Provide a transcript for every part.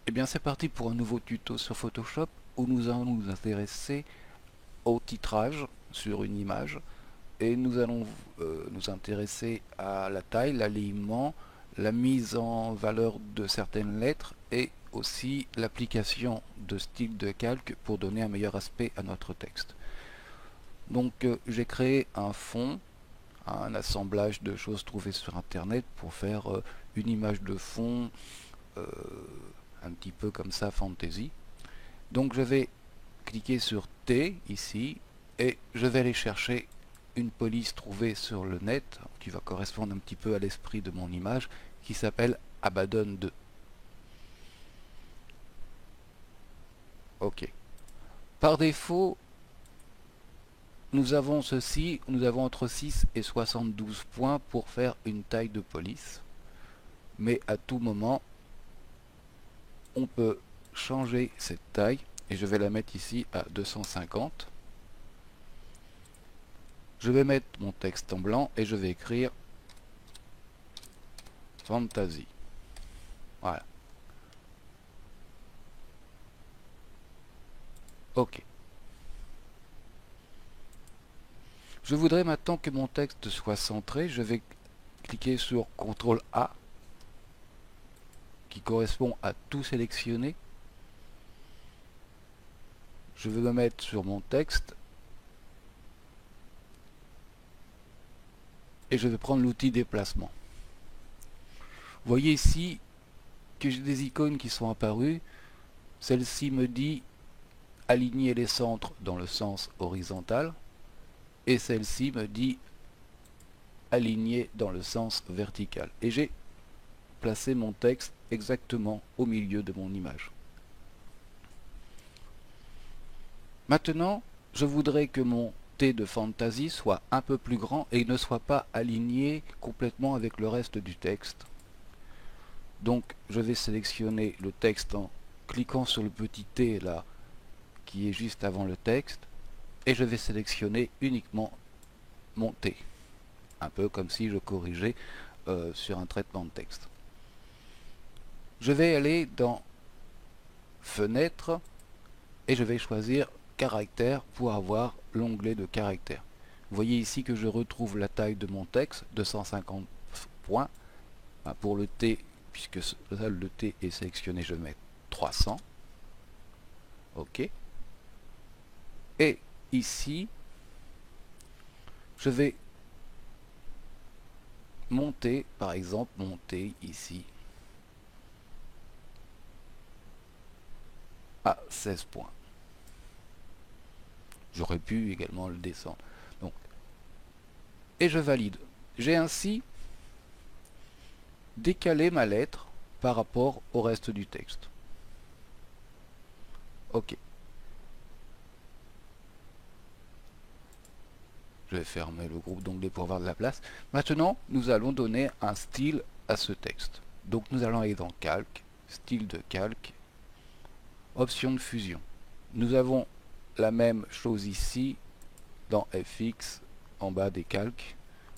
Eh bien c'est parti pour un nouveau tuto sur Photoshop où nous allons nous intéresser au titrage sur une image et nous allons nous intéresser à la taille, l'alignement, la mise en valeur de certaines lettres et aussi l'application de style de calque pour donner un meilleur aspect à notre texte. Donc j'ai créé un fond, un assemblage de choses trouvées sur internet pour faire une image de fond euh, un petit peu comme ça fantasy. Donc je vais cliquer sur T ici et je vais aller chercher une police trouvée sur le net qui va correspondre un petit peu à l'esprit de mon image qui s'appelle Abaddon 2. Ok. Par défaut, nous avons ceci, nous avons entre 6 et 72 points pour faire une taille de police. Mais à tout moment, on peut changer cette taille et je vais la mettre ici à 250. Je vais mettre mon texte en blanc et je vais écrire Fantasy. Voilà. Ok. Je voudrais maintenant que mon texte soit centré. Je vais cliquer sur CTRL A qui correspond à tout sélectionner. Je vais me mettre sur mon texte et je vais prendre l'outil déplacement. Vous voyez ici que j'ai des icônes qui sont apparues. Celle-ci me dit aligner les centres dans le sens horizontal et celle-ci me dit aligner dans le sens vertical. Et j'ai placé mon texte exactement au milieu de mon image. Maintenant, je voudrais que mon T de fantasy soit un peu plus grand et ne soit pas aligné complètement avec le reste du texte. Donc je vais sélectionner le texte en cliquant sur le petit T là qui est juste avant le texte et je vais sélectionner uniquement mon T. Un peu comme si je corrigeais sur un traitement de texte. Je vais aller dans Fenêtre et je vais choisir Caractère pour avoir l'onglet de caractère. Vous voyez ici que je retrouve la taille de mon texte, 250 points. Pour le T, puisque le T est sélectionné, je vais mettre 300. OK. Et ici, je vais monter, par exemple, monter ici à 16 points. J'aurais pu également le descendre. Donc, et je valide. J'ai ainsi décalé ma lettre par rapport au reste du texte. OK. Je vais fermer le groupe d'onglets pour avoir de la place. Maintenant, nous allons donner un style à ce texte. Donc nous allons aller dans Calque, style de calque, option de fusion. Nous avons la même chose ici dans FX, en bas des calques,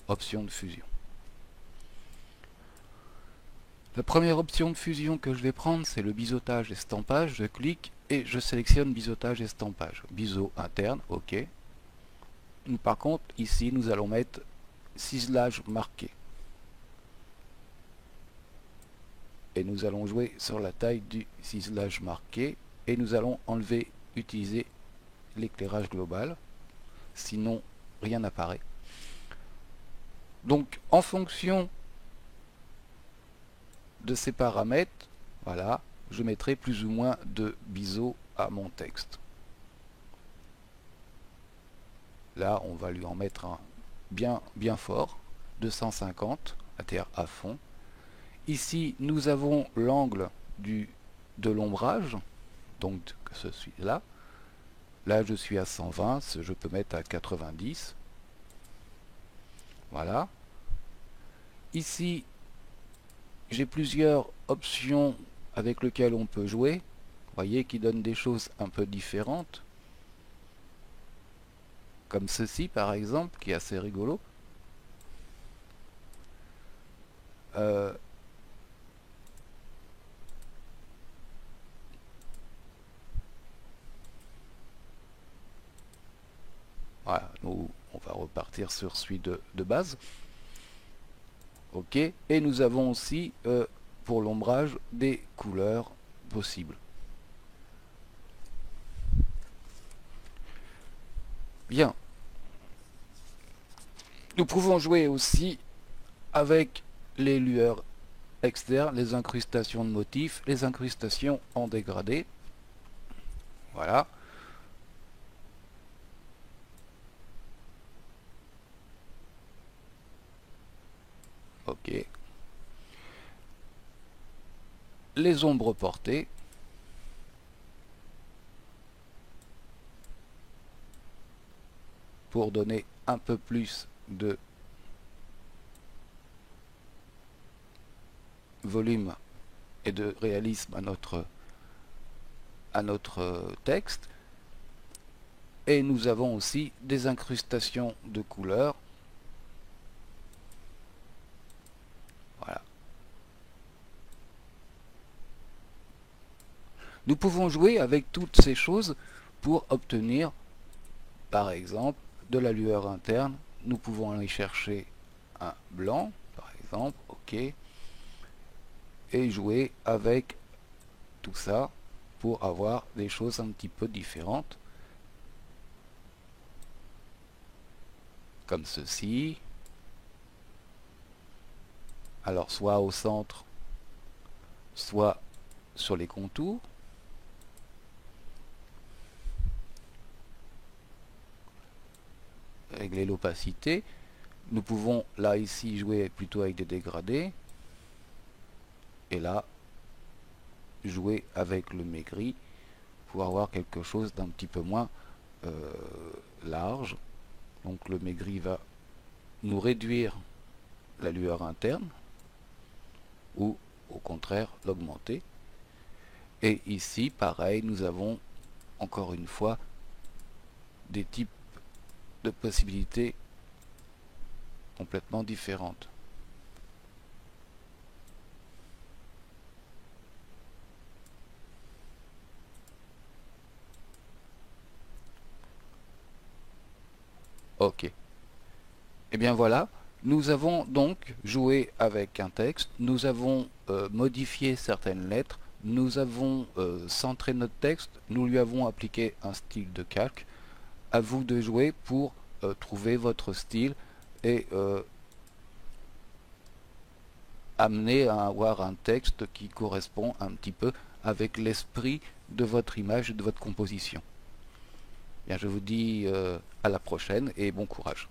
option de fusion. La première option de fusion que je vais prendre, c'est le biseautage estampage. Je clique et je sélectionne biseautage estampage. Biseau interne, OK. Par contre, ici, nous allons mettre ciselage marqué. Et nous allons jouer sur la taille du ciselage marqué et nous allons utiliser l'éclairage global, sinon rien n'apparaît. Donc en fonction de ces paramètres, voilà, je mettrai plus ou moins de biseau à mon texte. Là, on va lui en mettre un bien fort, 250 à fond. Ici, nous avons l'angle de l'ombrage, donc celui-là. Là, je suis à 120, je peux mettre à 90. Voilà. Ici, j'ai plusieurs options avec lesquelles on peut jouer. Vous voyez, qui donnent des choses un peu différentes. Comme ceci, par exemple, qui est assez rigolo. Voilà, nous on va repartir sur celui de base. Ok, et nous avons aussi pour l'ombrage des couleurs possibles. Bien. Nous pouvons jouer aussi avec les lueurs externes, les incrustations de motifs, les incrustations en dégradé. Voilà. Ok. Les ombres portées. Pour donner un peu plus de volume et de réalisme à notre texte. Et nous avons aussi des incrustations de couleurs. Voilà. Nous pouvons jouer avec toutes ces choses pour obtenir, par exemple, de la lueur interne. Nous pouvons aller chercher un blanc, par exemple, ok, et jouer avec tout ça pour avoir des choses un petit peu différentes, comme ceci. Alors soit au centre, soit sur les contours. Régler l'opacité. Nous pouvons là ici jouer plutôt avec des dégradés. Et là, jouer avec le maigri pour avoir quelque chose d'un petit peu moins large. Donc le maigri va nous réduire la lueur interne ou au contraire l'augmenter. Et ici, pareil, nous avons encore une fois des types de possibilités complètement différentes. Ok. Et bien voilà, nous avons donc joué avec un texte, nous avons modifié certaines lettres, nous avons centré notre texte, nous lui avons appliqué un style de calque. À vous de jouer pour trouver votre style et amener à avoir un texte qui correspond un petit peu avec l'esprit de votre image et de votre composition. Bien, je vous dis à la prochaine et bon courage.